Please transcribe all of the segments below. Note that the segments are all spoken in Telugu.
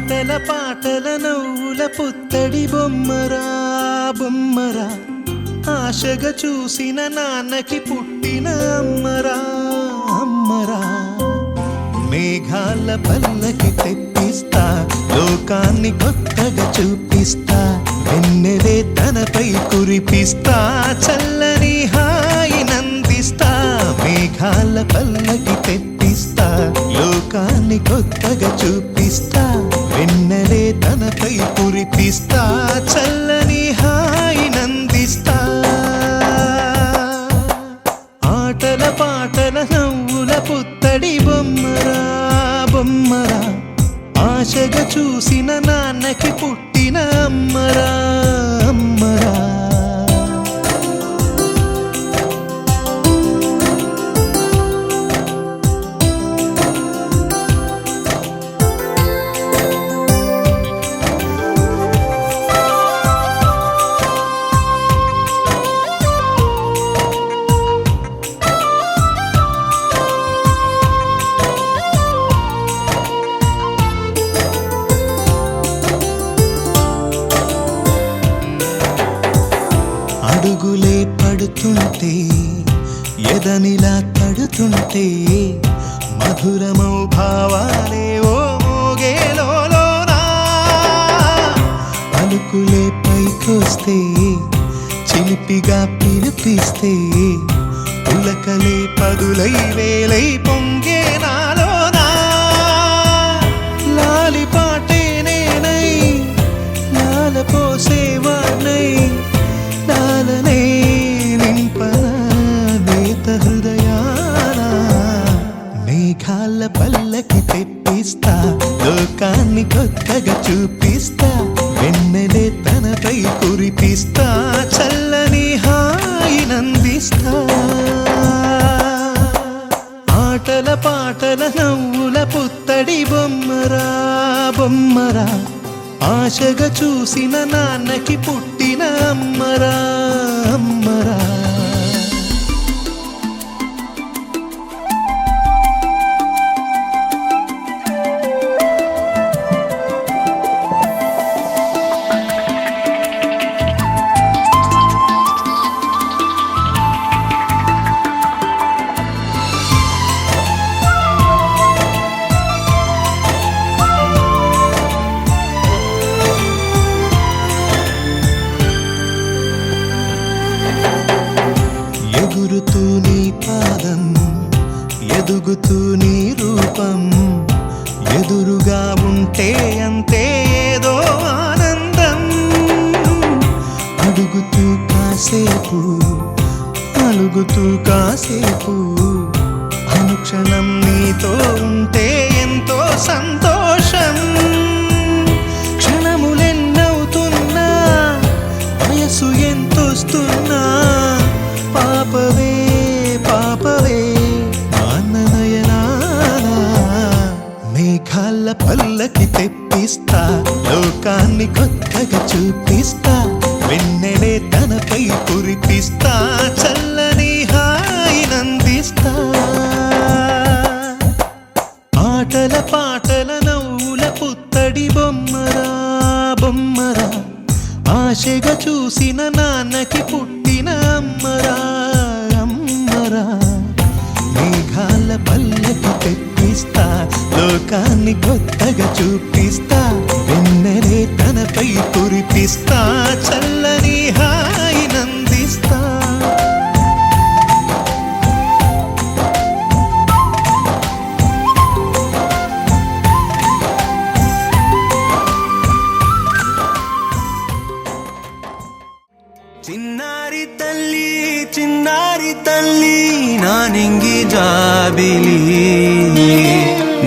ఆటల పాటల నవ్వుల పుత్తడి బొమ్మరా బొమ్మరా, ఆశగా చూసిన నాన్నకి పుట్టిన అమ్మరా అమ్మరా. మేఘాల పల్లకి తెప్పిస్తా, లోకాన్ని కొత్తగా చూపిస్తా, వెన్నెలే తనపై కురిపిస్తా, చల్లని హాయినందిస్తా. మేఘాల పల్లకి తెప్పిస్తా, లోకాన్ని కొత్తగా చూపిస్తా, వెన్నెలే తనపై కురిపిస్తా, చల్లని హాయినందిస్తా. ఆటల పాటల నవ్వుల పుత్తడి బొమ్మరా బొమ్మరా, ఆశగా చూసిన నాన్నకి పుట్టిన అమ్మరా అమ్మరా. అడుగులే పడుతుంటే ఎదనిలా తడుతుంటే, మధురమౌ భావాలే ఓ మోగేలోనా. పలుకులే పైకొస్తే చిలిపిగా పిలిపిస్తే, పులకలే పదులై వేలై పొంగే నాలోనా. లాలిపాటే నేనై లాల పోసేవాణ్ణై, లాలనే నింపన నేత హృదయాన. మేఘాల పల్లకి తెప్పిస్తా, లోకాన్ని కొత్తగా చూపిస్తా, వెన్నెలే తనపై కురిపిస్తా, చల్లని హాయినందిస్తా. ఆటల పాటల నవ్వుల పుత్తడి బొమ్మరా బొమ్మరా, ఆశగా చూసిన నాన్నకి పుట్టిన అమ్మరా అమ్మరా. ఎగురుతూ నీ పాదం, ఎదుగుతూ నీ రూపం, ఎదురుగా ఉంటే అంతే ఏదో ఆనందం. అడుగుతూ కాసేపు, అలుగుతూ కాసేపు, అనుక్షణం నీతో ఉంటే ఎంతో సంతోషం. క్షణములెన్నవుతున్నా, వయసు ఎంతొస్తున్నా, పాపవే పాపవే మాననయనానా. మేఘాల పల్లకి తెప్పిస్తా, లోకాన్ని కొత్తగా చూపిస్తా, వెన్నెలే తనపై కురిపిస్తా, చల్లని హాయినందిస్తా. ఆటల పాటల నవ్వుల పుత్తడి బొమ్మరా బొమ్మరా, ఆశగా చూసిన నాన్నకి పుట్టిన అమ్మరా అమ్మరా. మేఘాల పల్లకి తెప్పిస్తా, లోకాన్ని కొత్తగా చూపిస్తా, వెన్నెలే తనపై కురిపిస్తా, చల్లని హాయినందిస్తా. చిన్నారి తల్లి చిన్నారి తల్లి నా నింగి జాబిలి,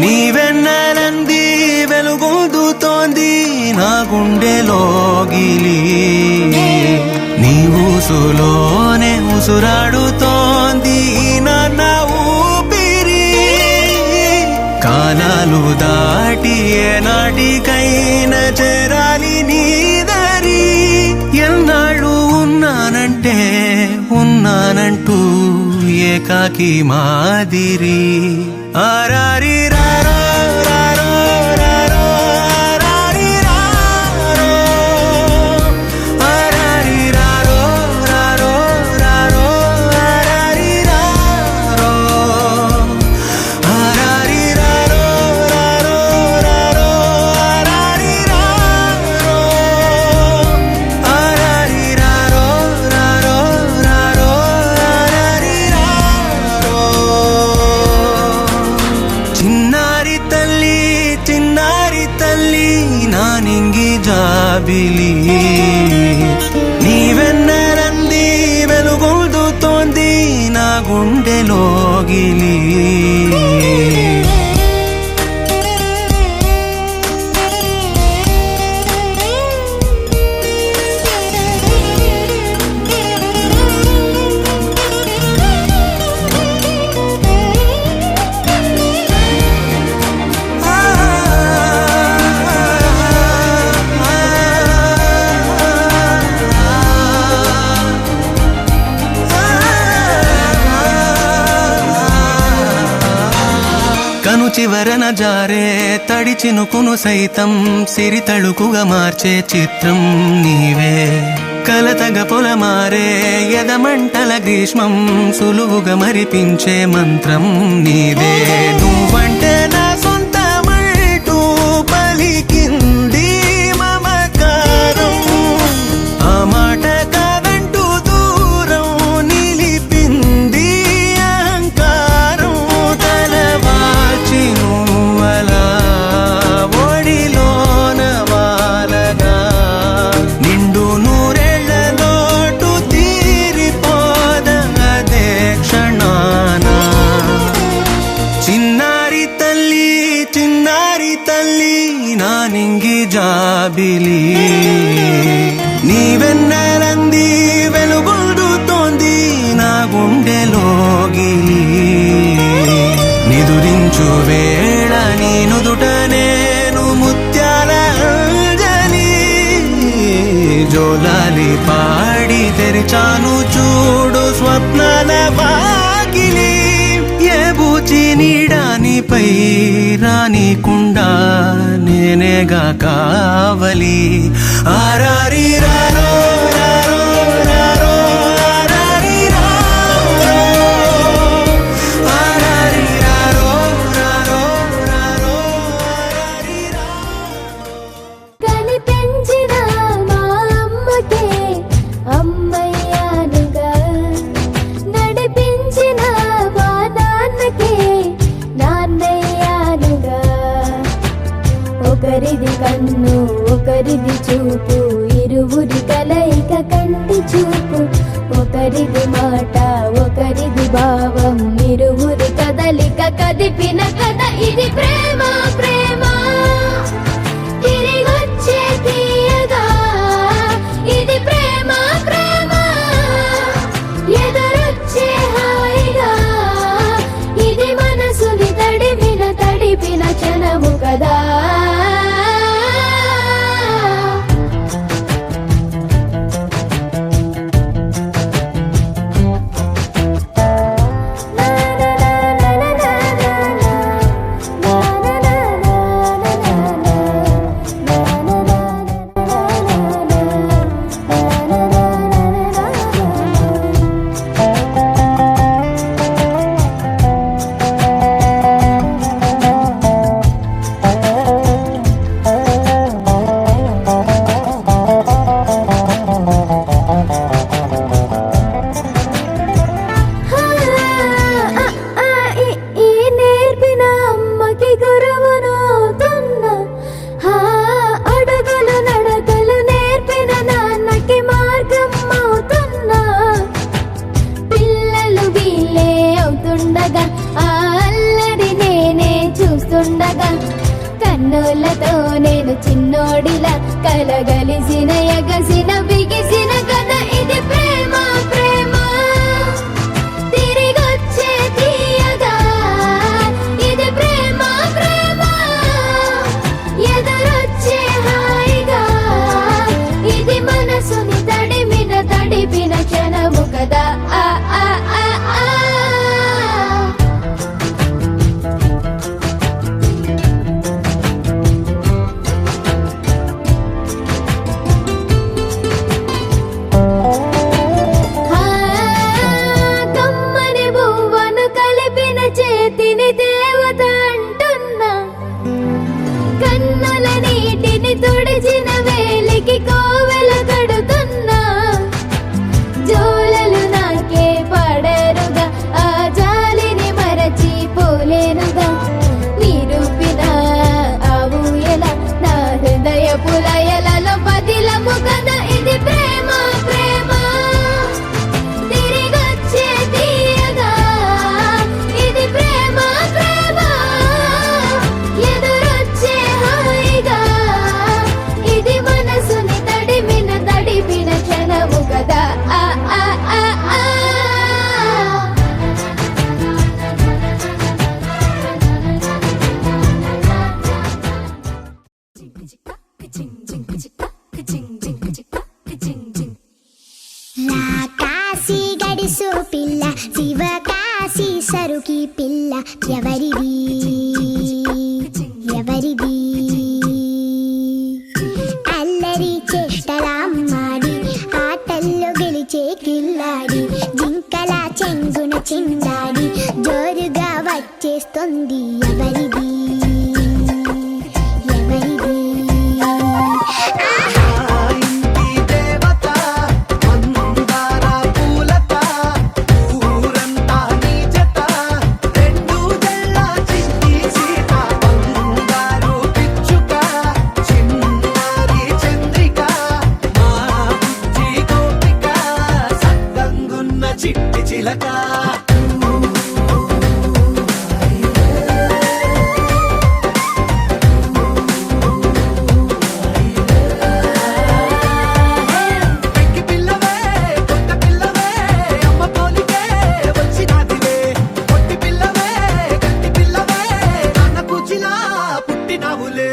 నీవెన్నెలంది వెలుగొందుతోంది నా గుండెలోగిలి. నీ ఊసులోనే ఉసురాడుతోంది నాన్న ఊపిరి. కాలాలు దాటి ఏనాటికైనా చేరాలి నీ దరి. ఎన్నాళ్ళు ఉన్నానంటే ఉన్నానంటూ ఏకాకి మాదిరి. ఆరారి రారో రారో రారో జాబిలి నీవెన్నరంది వెలుగొందుతోంది నా గుండెలోగిలి కను చివరన జారే తడి చినుకును సైతం సిరి తళుకుగా మార్చే చిత్రం నీవే కలతగ పొలమారే ఎదమంటల గ్రీష్మం సులువుగా మరిపించే మంత్రం నీదే నువ్వంటే నా సొంతమంటూ పలికింది మమకారం ఆ మాట కాదంటూ దూరం నిలిపింది అహంకారం తలవాల్చి నువ్వలా ఒడిలోన వాలగా నిండు నూరేళ్ల లోటు తీరిపోదదే క్షణాన చిన్నారి తల్లి నా నింగి జాబిలి నీవెన్నరంది వెలుగొందుతోంది నా గుండెలోగిలి నిదురించు వేళ నీ నుదుట నేను ముత్యాల అంజలి జోలాలి పాడి తెరిచాను చూడు స్వప్నాల వాకిలి ఏ బూచి నీడానిపై రానికుండా నేనేగా కావలి ఆరారి రారో రారో రారో ఆరారి రారో ఆరారి రారో రారో రారో ఆరారి కనిపించిన మా అమ్మకే అమ్మయ్యానుగా నడిపించిన మా నాన్నకే నాన్నయ్యానుగా ఒకరిది కన్ను ఒకరిది చూపు ఇరువురి కలయిక కంటి చూపు ఒకరిది మాట ఒకరిది భావం ఇరువురి కదలిక కదిపిన కథ ఇది ప్రేమ ప్రేమ తిరిగొచ్చే తీయగా ఇది ప్రేమ ప్రేమ ఎదురొచ్చే హాయిగా ఇది మనసుని తడిపిన క్షణము కదా కన్నులతో నేను చిన్నోడిలా కలగలిసిన ఎగసిన బిగిసిన కథ ఇది ప్రేమ ప్రేమ తిరిగొచ్చే తీయగా ఇది ప్రేమ ప్రేమ ఎదురొచ్చే హాయిగా ఇది మనసుని తడిపిన క్షణము కదా ఆ ఆ ఆ ఆ సైసు పిల్ల శివకాశి సరుకి పిల్ల ఎవరిది ఎవరిది అల్లరి చేష్టలామ్మాడి ఆటల్లో గెలిచే కిల్లాడి జింకల చెంగున చిందాడి జోరుగా వచ్చేస్తుంది ఎవరిది ఎవరిది ఇంటి దేవత మందార పూలత ఊరంతా నీ జత రెండు జల్ల చిట్టి సీత బంగారు పిచ్చుక చిన్నారి చంద్రిక మా బుజ్జి గోపిక సద్దంగున్న చిట్టి చిలక పెంకి పిల్లవే కొత్త పిల్లవే అమ్మ పోలికే వచ్చినాదిలే పొట్టి పిల్లవే గట్టి పిల్లవే నాన్న కూచిలా పుట్టినావులే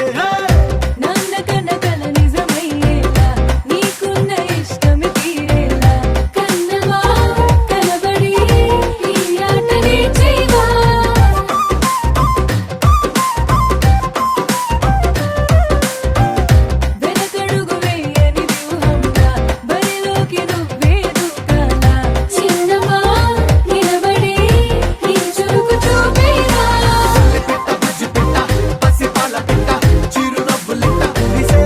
నాన్న కనకల నిజమయ్యేలా నీకున్న ఇష్టమి తీరేలా కన్నవా కనబడి ఈ ఆటనే చేయవా వెనకడుగు వేయని వ్యూహంగా బరిలోకి నువ్వే దుఃఖాలా చిన్నవా నిలబడి నీ చురుకు చూపేవా పిట్ట బుజ్జి పిట్ట పసిపాల పిట్ట చిరునవ్వులిట్ట ఉరిసే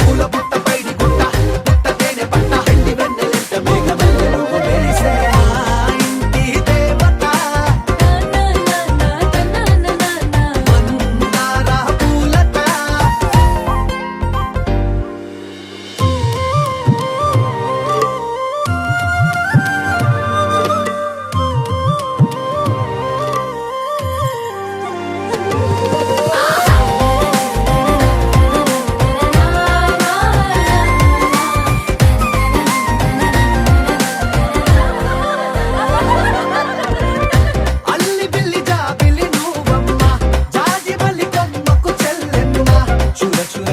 పూల బుట్ట పైడి గుట్ట పుట్ట తేనె పట్ట ఎండి వెన్నెలెంట మేఘమల్లె నువ్వు మెరిసే ఇంటి దేవత మందార పూలత అల్లి బిల్లి జాబిలి నువ్వమ్మ జాజి మల్లి కొమ్మకు చెల్లెమ్మ చూడ చూడ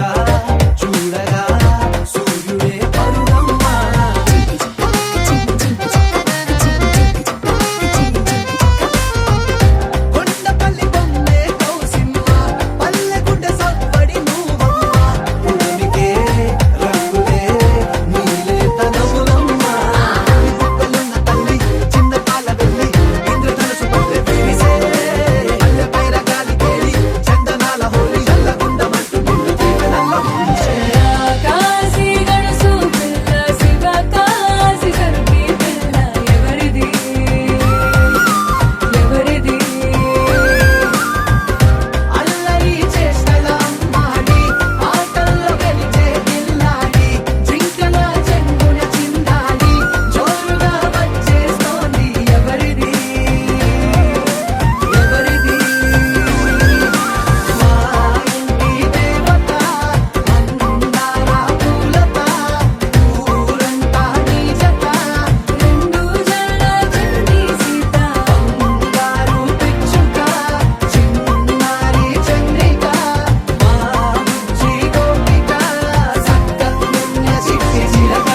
చూడగా సూర్యుడే పరువమ్మ కొండపల్లి బొమ్మే కౌసిమ్మ పల్లెగుడ్డ సవ్వడి నువ్వమ్మ పుడమికే రంగులే నీలేత నవ్వులమ్మ బుక్కలున్న తల్లి చిన్న పాల వెళ్ళి ఇంద్రధనుసు పల్లె విరిసే పల్లె పైర గాలి కేలి చందనాల హోలీ చల్లగుండమంటూ నిన్ను దీవెనల్ల ముంచే కాశీ గడుసు పిల్ల శివ కాశీ సరుకి పిల్ల ఎవరిది ఎవరిది అల్లరి చేష్టల అమ్మాడి ఆటల్లో గెలిచే గిల్లాడి జింకల చెంగున చిందాడి జోరుగా వచ్చేస్తోంది ఎవరిది ఎవరిది మా ఇంటి దేవత మందార పూలత ఊరంతా నీ జత రెండు జడ చండి సీత బంగారు పిచ్చుక చిన్నారి చంద్రిక మా బుజ్జి గోపిక సక్కనున్న చిట్టి చిలక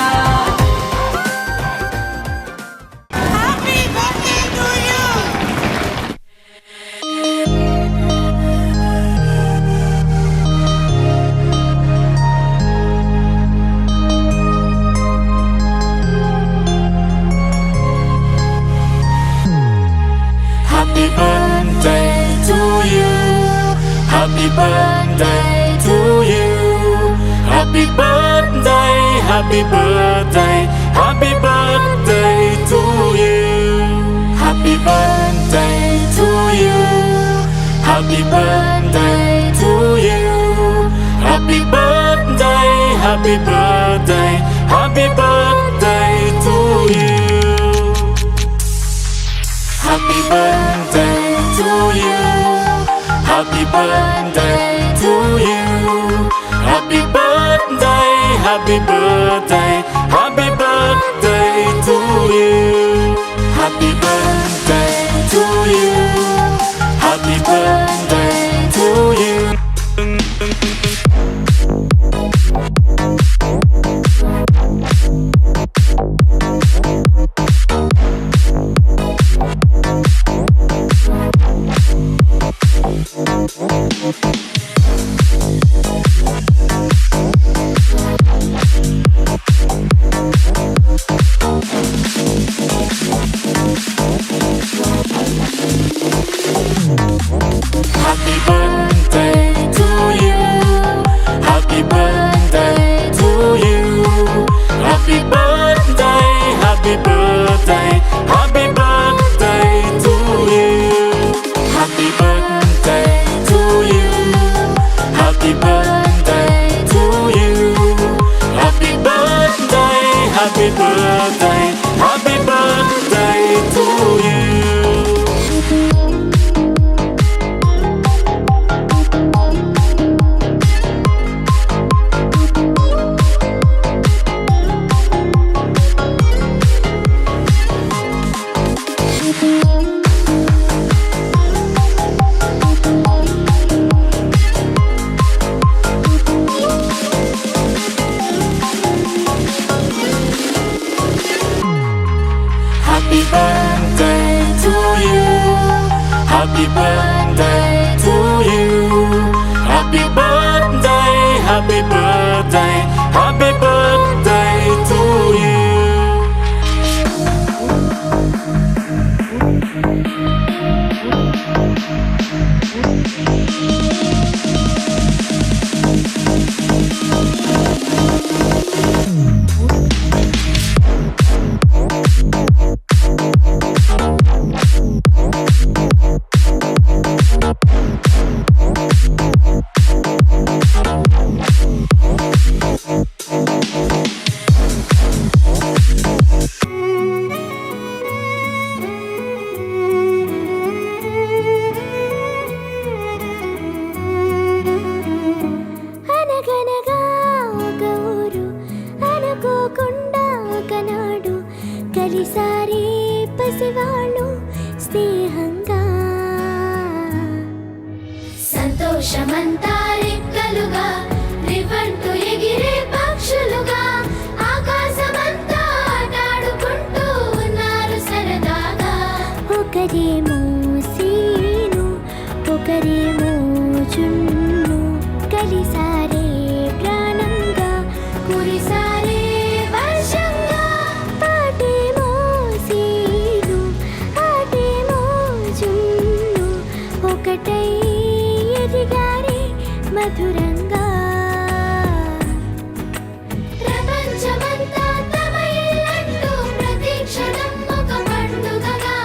Happy birthday to you. Happy birthday to you. Happy birthday, happy birthday, happy birthday to you. Happy birthday to you. Happy birthday to you. Happy birthday, happy birthday, happy birthday to you. Happy birthday to you. Happy birthday to you. Happy birthday, happy birthday, happy birthday to you. Happy birthday to you. Happy birthday to you. Happy birthday to you. Happy birthday to you. Happy birthday, happy birthday, happy birthday to you. అనగనగా ఒక ఊరు అనుకోకుండా ఒకనాడు కలిసారి పసివాళ్ళు స్నేహంగా సంతోషమంతా రెక్కలుగా రివంటు ఎగిరే పక్షులుగా ఆకాశమంతా ఆటాడుకుంటూ ఉన్నారు సరదాగా. ఒకరేమో సీను ఒకరేమో జున్ను కలిసారే ప్రాణంగా కురిసారే వర్షంగా పాటేమో సీను ఆటేమో జున్ను ఒకటై ఎదిగారే మధురంగా. ప్రపంచమంతా తమ ఇల్లంటూ ప్రతి క్షణం ఒక పండుగగా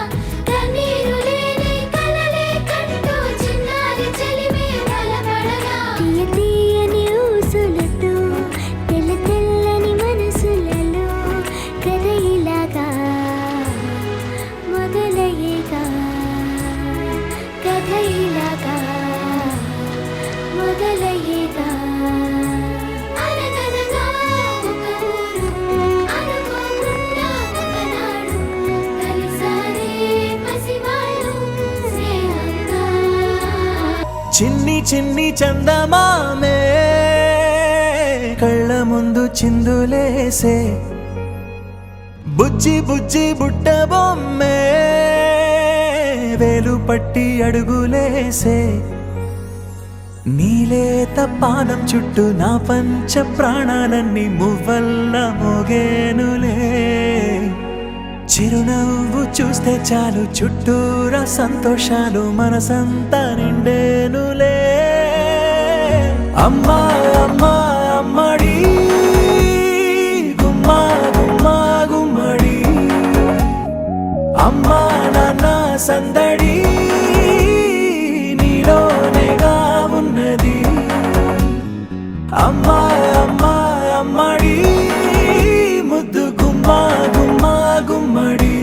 కన్నీరు లేని కలలే కంటూ చిన్నారి చెలిమే బలపడగా. తీయ తీయని ఊసులతో తెల్ల తెల్లని మనసులలో కథ ఇలాగా మొదలయ్యేగా కథ ఇలాగా మొదలయ్యేగా. అనగనగా ఒక ఊరు అనుకోకుండా ఒకనాడు కలిసారే పసివాళ్ళు స్నేహంగా. చిన్ని చిన్ని చందమామే కళ్ళ ముందు చిందులేసే బుజ్జి బుజ్జి బుట్ట బొమ్మే వేలు పట్టి అడుగులేసే నీలేత పానం చుట్టూ నా పంచ ప్రాణాలన్నీ మువ్వల్ల మోగేనులే. చిరునవ్వు చూస్తే చాలు చుట్టూరా సంతోషాలు మనసంతా నిండేనులే. అమ్మా అమ్మా అమ్మడి గుమ్మా గుమ్మా గుమ్మడి అమ్మా నాన్న సందడి నీలోనేగా ఉన్నది. అమ్మా అమ్మా అమ్మడి ముద్దు గుమ్మా గుమ్మా గుమ్మడి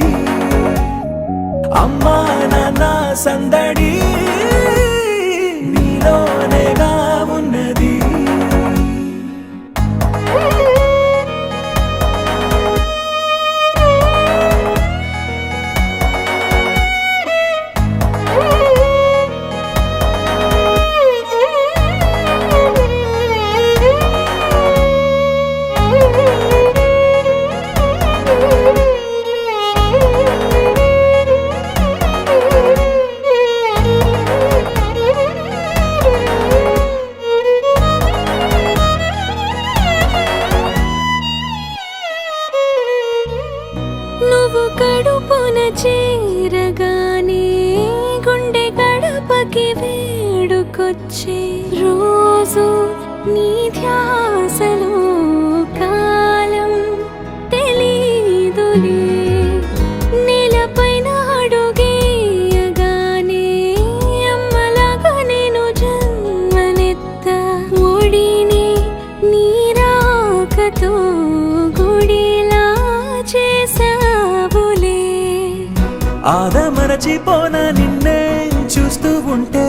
అమ్మా నాన్న సందడి నీలోనేగా ఉన్నది. నువ్వు కడుపున చేరగానే గుండె గడపకి వేడుకొచ్చే రోజు నీ ధ్యాసలో కాలం తెలీదులే. నేలపైన అడుగేయగానే అమ్మలాగా నేను జన్మనెత్త ఒడిని నీరాకతో గుడిలా చేసావులే. ఆదమరచిపోనా నిన్నే చూస్తూ ఉంటే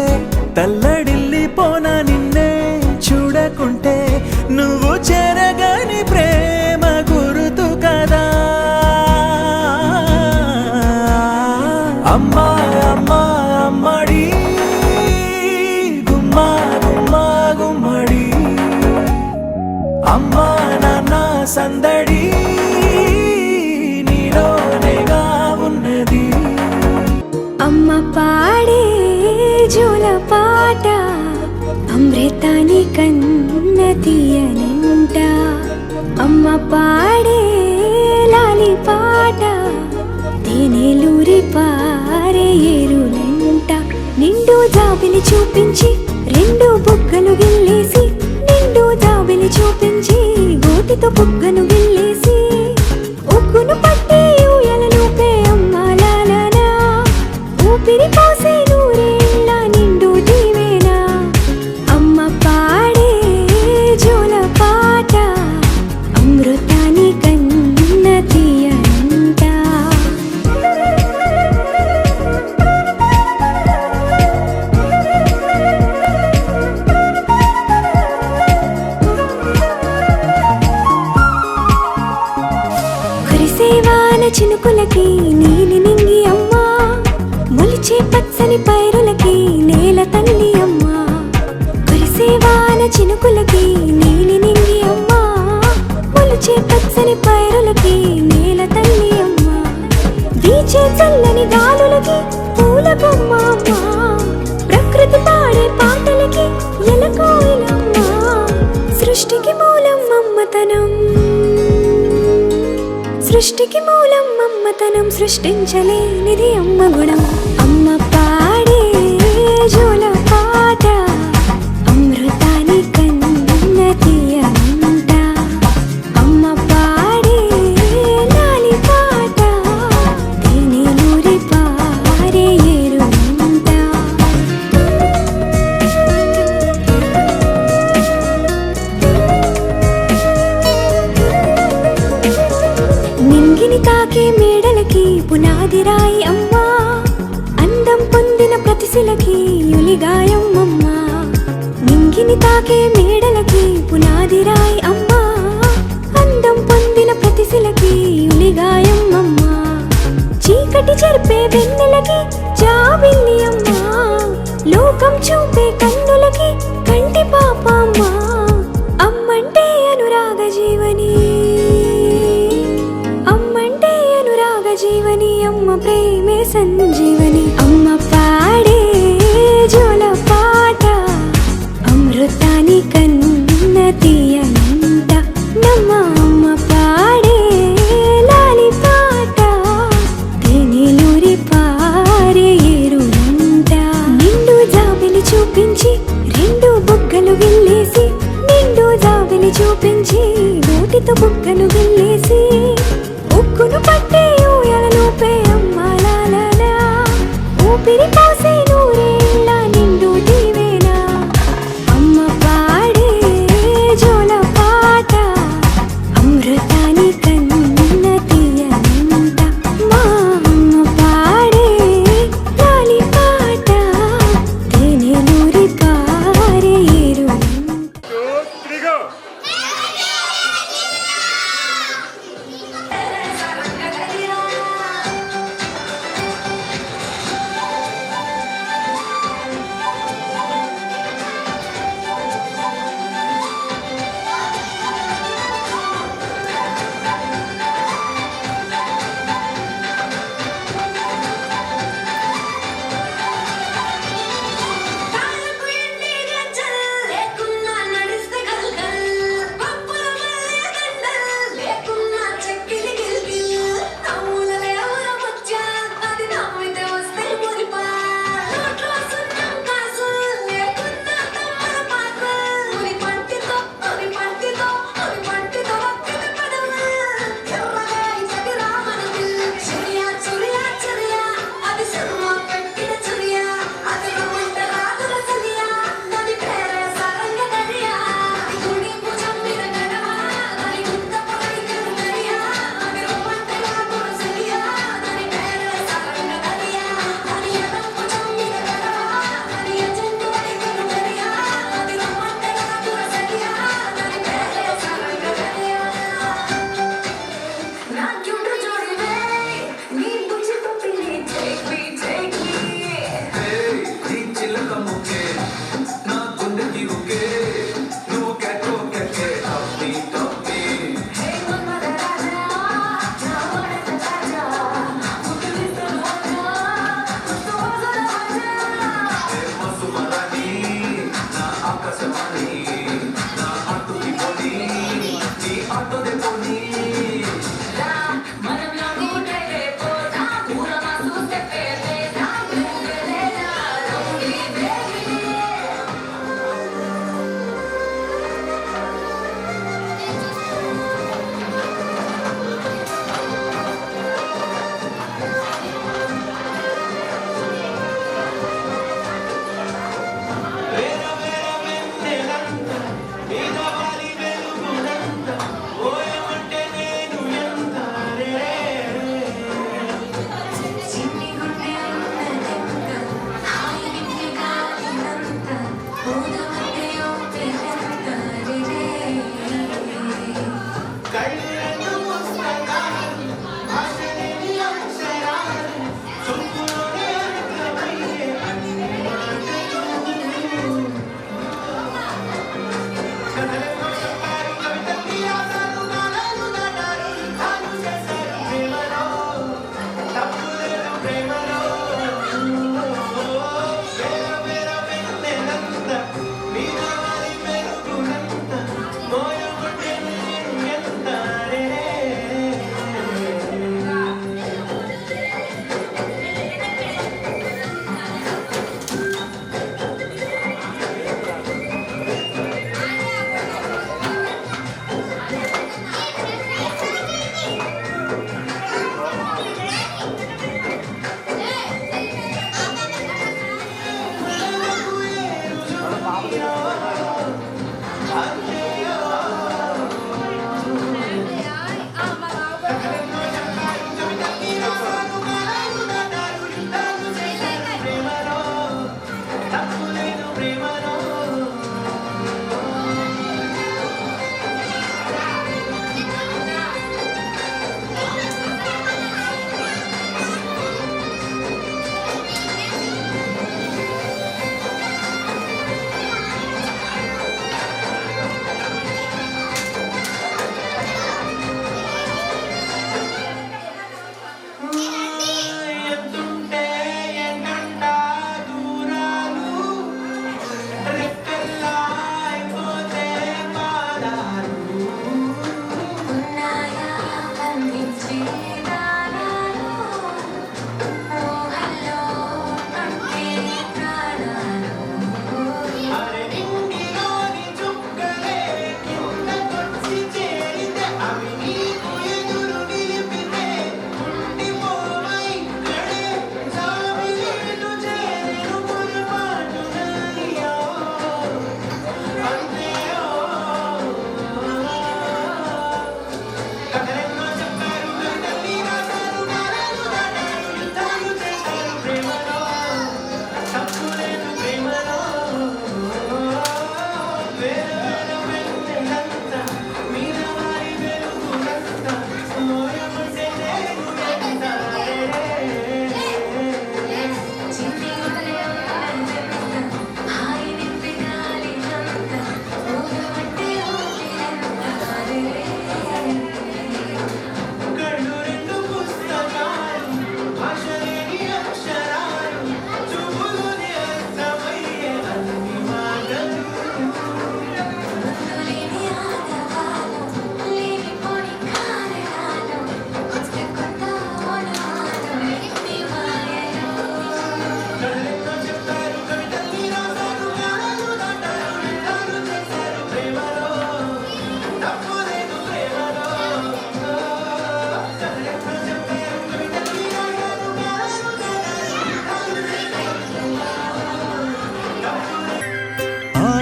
తల్లడిల్లిపోనా నిన్నే చూడకుంటే నువ్వు చెరగని ప్రేమ గురుతు కదా. అమ్మా అమ్మా అమ్మడి గుమ్మా గుమ్మా గుమ్మడి అమ్మా నాన్న సందడి నీలోనేగా ఉన్న పాడే జోల పాట అమృతాని కన్న తీయనంట అమ్మ పాడే లాలి పాట తేనెలూరి పారే ఏరులంట నిండు జాబిలి చూపించి రెండు బుగ్గలు గిల్లేసి నిండు జాబిలి చూపించి గోటితో బుగ్గను గిల్లేసి ఉగ్గును పట్టి ఊయలలోపే అమ్మ లాలనా ఊపిరి పోసే నూరేళ్ళ నిండు దీవేనా అమ్మ పాడే జోల పాట అమృతాని కన్న తీయనంట కురిసేవాన చినుకులకి నీలి నింగి అమ్మా మొలిచే పచ్చని పైరులకి నేల తల్లి అమ్మా కురిసేవాన చినుకులకి నీలి నింగి అమ్మా మొలిచే పచ్చని పైరులకి నేల తల్లి అమ్మా వీచే చల్లని గాలులకి పూల బొమ్మ అమ్మా ప్రకృతి పాడే పాటలకి ఎలకోయిలమ్మా సృష్టికి మూలం మమ్మతనం సృష్టికి మూలం మమ్మతనం సృష్టించలేనిది అమ్మ గుణం అమ్మ పాడే జోల పాట అమృతాని కన్న తీయనంట అమ్మ పాడే లాలి పాట తేనెలూరి పారే ఏరులంట నింగిని తాకే మేడలకి పునాది రాయి అమ్మా అందం పొందిన ప్రతిశిలకి యులిగాయం అమ్మా నింగిని తాకే మేడలకి పునాది రాయి అమ్మా అందం పొందిన ప్రతిశిలకి యులిగాయం అమ్మా చీకటి చెరిపే వెన్నెలకి జాబిల్లి అమ్మా లోకం చూపే కన్నులకి కంటి పాప అమ్మా అమ్మంటే అనురాగ జీవని అమ్మంటే అనురాగ జీవని అమ్మ ప్రేమే సంజీవని అమ్మ పాడే జోల పాట అమృతాని కన్న తీయనంట నమ్మ అమ్మ పాడే లాలి పాట తేనెలూరి పారే ఏరులంట నిండు జాబిలి చూపించి రెండు బుగ్గలు గిల్లేసి నిండు జాబిలి చూపించి నోటితో బుగ్గను గిల్లేసి ఉగ్గును పట్టి ఊయలలోపే అమ్మ లాలనా ఊపిరి పోసే నూరేళ్ళ నిండు దీవేనా అమ్మ పాడే జోల పాట అమృతాని కన్న తీయనంట మా అమ్మ పాడే లాలి పాట తేనెలూరి పారే ఏరులంట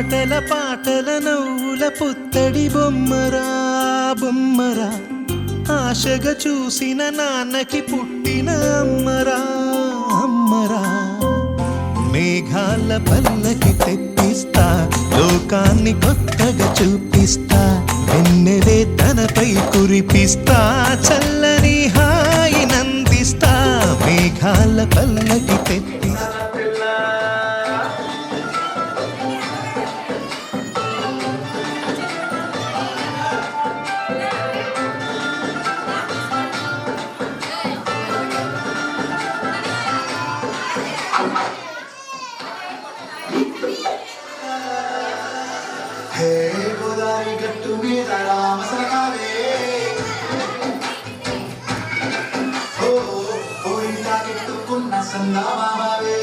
ఆటల పాటల నవ్వుల పుత్తడి బొమ్మరా బొమ్మరా ఆశగా చూసిన నాన్నకి పుట్టిన అమ్మరా అమ్మరా మేఘాల పల్లకి తెప్పిస్తా లోకాన్ని కొత్తగా చూపిస్తా వెన్నెలే తనపై కురిపిస్తా చల్లని హాయి నందిస్తా మేఘాల పల్లకి తెప్పిస్తా హే గోదారి గట్టు మీద రామసరకావే ఓ కోరిందా కెట్టుకున్న సందా మామావే